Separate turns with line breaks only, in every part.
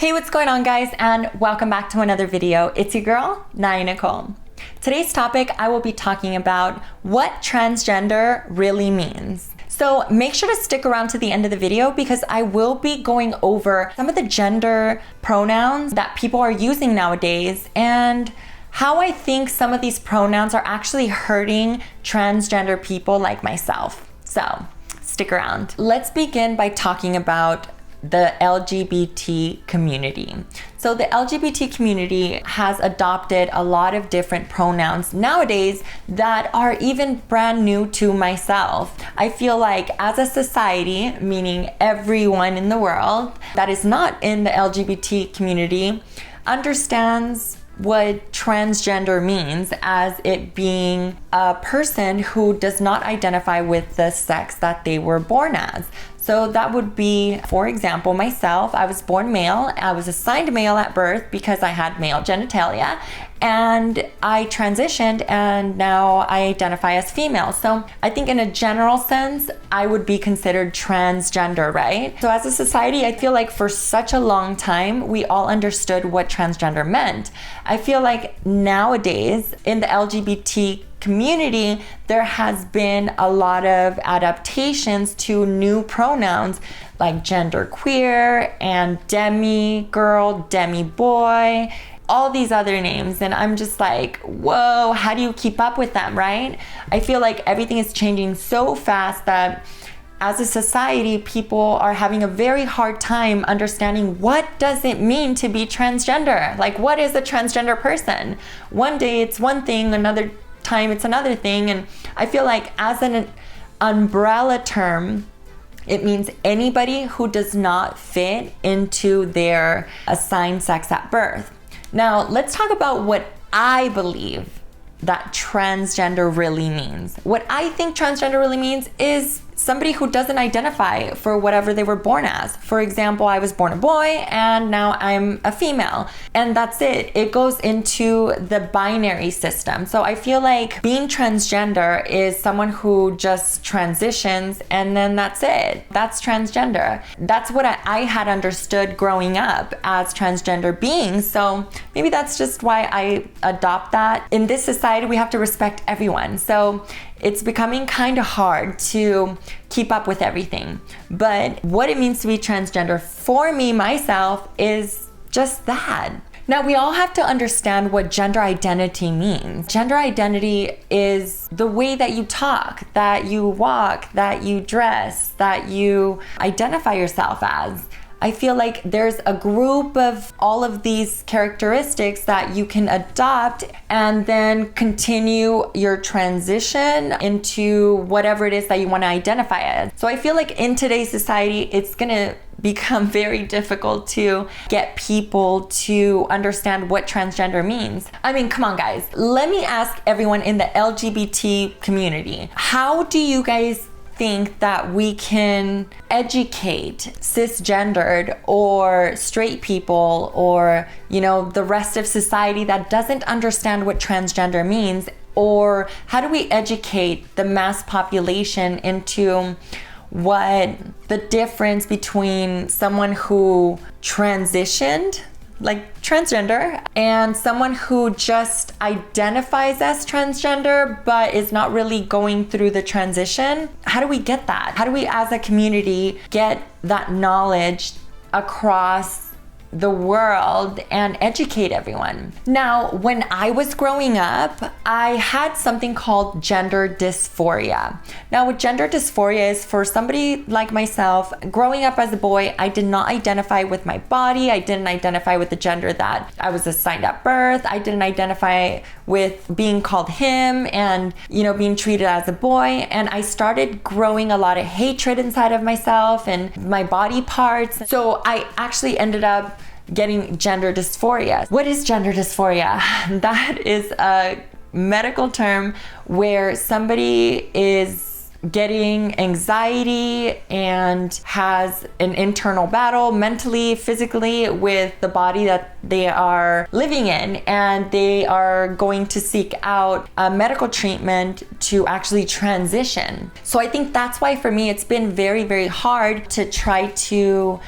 Hey, what's going on, guys, and welcome back to another video. It's your girl, Naiah Nikole. Today's topic, I will be talking about what transgender really means. So make sure to stick around to the end of the video because I will be going over some of the gender pronouns that people are using nowadays and how I think some of these pronouns are actually hurting transgender people like myself. So stick around. Let's begin by talking about the LGBT community. So the LGBT community has adopted a lot of different pronouns nowadays that are even brand new to myself. I feel like as a society, meaning everyone in the world that is not in the LGBT community, understands what transgender means as it being a person who does not identify with the sex that they were born as. So that would be, for example, myself. I was born male. I was assigned male at birth because I had male genitalia, and I transitioned and now I identify as female. So I think in a general sense, I would be considered transgender, right? So as a society, I feel like for such a long time, we all understood what transgender meant. I feel like nowadays in the LGBT community, there has been a lot of adaptations to new pronouns like gender queer and demi girl, demi boy, all these other names. And I'm just like, whoa, how do you keep up with them, right? I feel like everything is changing so fast that as a society, people are having a very hard time understanding what does it mean to be transgender? Like, what is a transgender person? One day it's one thing, another time it's another thing. And I feel like as an umbrella term, it means anybody who does not fit into their assigned sex at birth. Now, let's talk about what I believe that transgender really means. What I think transgender really means is somebody who doesn't identify for whatever they were born as. For example, I was born a boy and now I'm a female, and that's it. It goes into the binary system. So I feel like being transgender is someone who just transitions and then that's it. That's transgender. That's what I had understood growing up as transgender beings. So maybe that's just why I adopt that. In this society, we have to respect everyone. So it's becoming kind of hard to keep up with everything. But what it means to be transgender for me, myself, is just that. Now, we all have to understand what gender identity means. Gender identity is the way that you talk, that you walk, that you dress, that you identify yourself as. I feel like there's a group of all of these characteristics that you can adopt and then continue your transition into whatever it is that you want to identify as. So I feel like in today's society, it's gonna become very difficult to get people to understand what transgender means. I mean, come on, guys. Let me ask everyone in the LGBT community, how do you guys think that we can educate cisgendered or straight people or, the rest of society that doesn't understand what transgender means? Or how do we educate the mass population into what the difference between someone who transitioned, like transgender, and someone who just identifies as transgender but is not really going through the transition? How do we get that? How do we as a community get that knowledge across the world and educate everyone? Now, when I was growing up, I had something called gender dysphoria. Now, what gender dysphoria is, for somebody like myself, growing up as a boy, I did not identify with my body. I didn't identify with the gender that I was assigned at birth. I didn't identify with being called him and, being treated as a boy. And I started growing a lot of hatred inside of myself and my body parts. So I actually ended up getting gender dysphoria. What is gender dysphoria? That is a medical term where somebody is getting anxiety and has an internal battle mentally, physically with the body that they are living in, and they are going to seek out a medical treatment to actually transition. So I think that's why for me it's been very, very hard to try to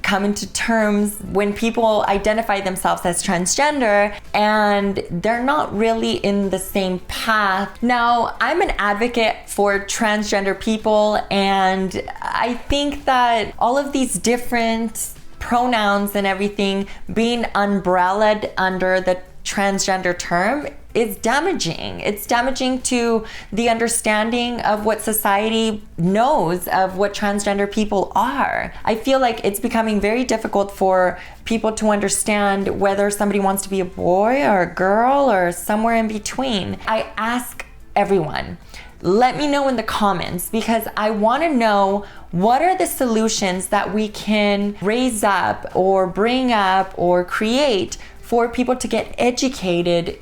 come into terms when people identify themselves as transgender and they're not really in the same path. Now, I'm an advocate for transgender people, and I think that all of these different pronouns and everything being umbrellaed under the transgender term is damaging. It's damaging to the understanding of what society knows of what transgender people are. I feel like it's becoming very difficult for people to understand whether somebody wants to be a boy or a girl or somewhere in between. I ask everyone, let me know in the comments, because I want to know what are the solutions that we can raise up or bring up or create for people to get educated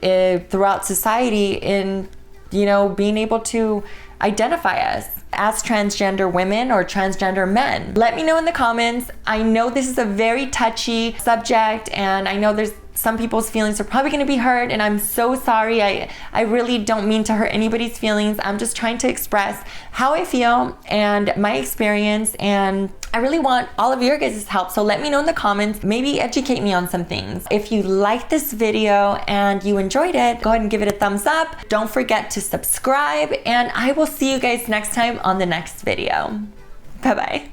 throughout society in, being able to identify us as transgender women or transgender men. Let me know in the comments. I know this is a very touchy subject, and I know there's some people's feelings are probably going to be hurt, and I'm so sorry. I really don't mean to hurt anybody's feelings. I'm just trying to express how I feel and my experience, and I really want all of your guys' help. So let me know in the comments, maybe educate me on some things. If you liked this video and you enjoyed it, go ahead and give it a thumbs up. Don't forget to subscribe, and I will see you guys next time on the next video. Bye-bye.